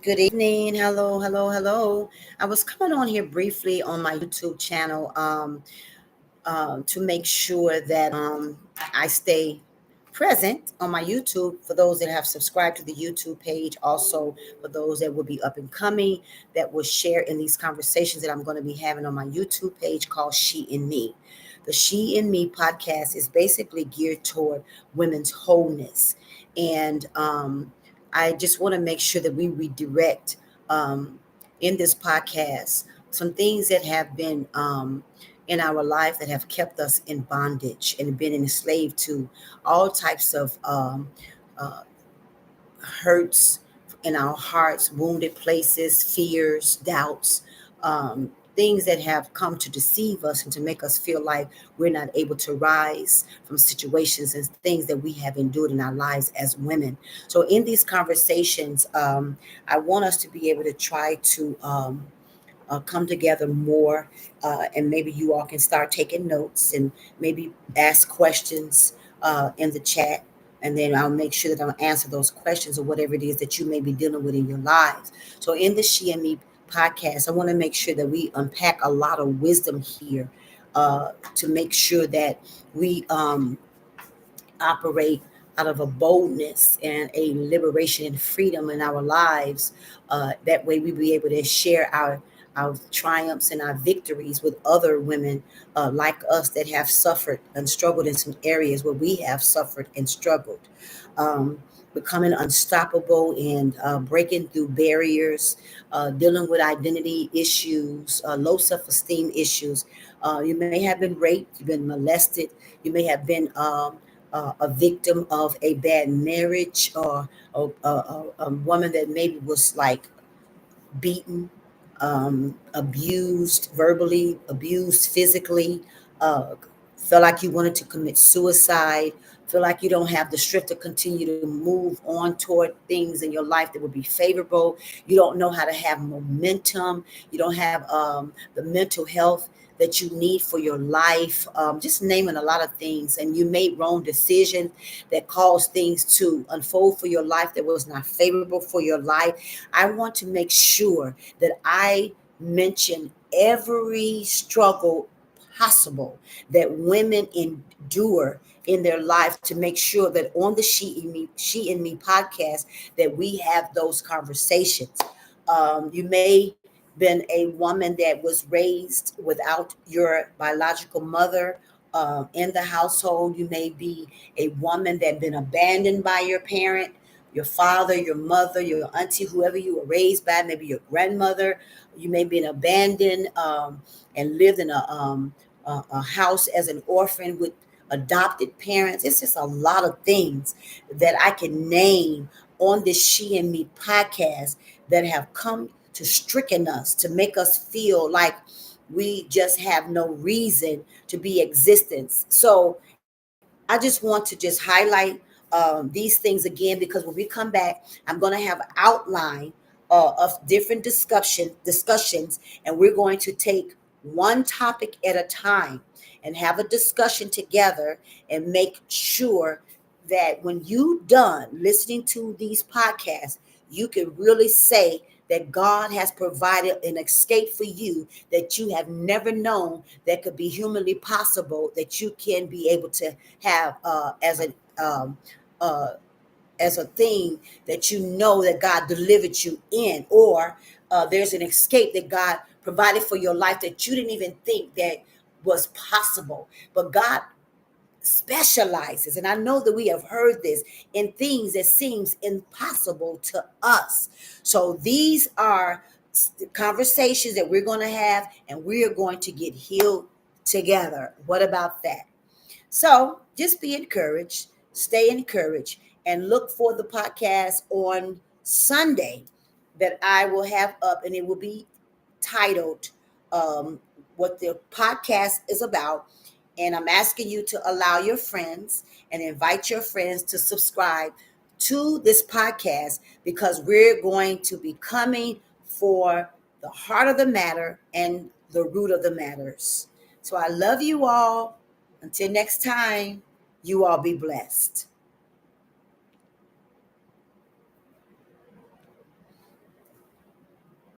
Good evening. Hello, hello, hello. I was coming on here briefly on my YouTube channel to make sure that I stay present on my YouTube for those that have subscribed to the YouTube page. Also, for those that will be up and coming that will share in these conversations that I'm going to be having on my YouTube page called She and Me. The She and Me podcast is basically geared toward women's wholeness. And I just want to make sure that we redirect um, in this podcast some things that have been in our life that have kept us in bondage and been enslaved to all types of uh, hurts in our hearts, wounded places, fears, doubts, things that have come to deceive us and to make us feel like we're not able to rise from situations and things that we have endured in our lives as women. So, in these conversations, I want us to be able to try to come together more, and maybe you all can start taking notes and maybe ask questions in the chat, and then I'll make sure that I'll answer those questions or whatever it is that you may be dealing with in your lives. So in the She and Me podcast, I want to make sure that we unpack a lot of wisdom here, to make sure that we operate out of a boldness and a liberation and freedom in our lives. That way, we be able to share our triumphs and our victories with other women like us that have suffered and struggled in some areas where we have suffered and struggled. Um, Becoming unstoppable and breaking through barriers, dealing with identity issues, low self esteem issues. You may have been raped, you've been molested, you may have been a victim of a bad marriage, or a woman that maybe was like beaten, abused verbally, abused physically, uh, feel like you wanted to commit suicide, feel like you don't have the strength to continue to move on toward things in your life that would be favorable. You don't know how to have momentum. You don't have the mental health that you need for your life. Just naming a lot of things, and you made wrong decisions that caused things to unfold for your life that was not favorable for your life. I want to make sure that I mention every struggle possible that women endure in their life, to make sure that on the She and Me podcast that we have those conversations. You may been a woman that was raised without your biological mother in the household. You may be a woman that been abandoned by your parent, your father, your mother, your auntie, whoever you were raised by, maybe your grandmother. You may be abandoned, and lived in a house as an orphan with adopted parents. It's just a lot of things that I can name on this She and Me podcast that have come to stricken us to make us feel like we just have no reason to be existence. So I just want to just highlight these things again, because when we come back, I'm going to have an outline of different discussions, and we're going to take one topic at a time and have a discussion together and make sure that when you done listening to these podcasts, you can really say that God has provided an escape for you that you have never known that could be humanly possible, that you can be able to have uh, as a thing that you know that God delivered you in, or there's an escape that God provided for your life that you didn't even think that was possible. But God specializes, and I know that we have heard this, in things that seems impossible to us. So these are conversations that we're going to have, and we are going to get healed together. What about that? So just be encouraged, stay encouraged, and look for the podcast on Sunday that I will have up, and it will be titled what the podcast is about. And I'm asking you to allow your friends and invite your friends to subscribe to this podcast, because we're going to be coming for the heart of the matter and the root of the matters. So I love you all. Until next time, you all be blessed.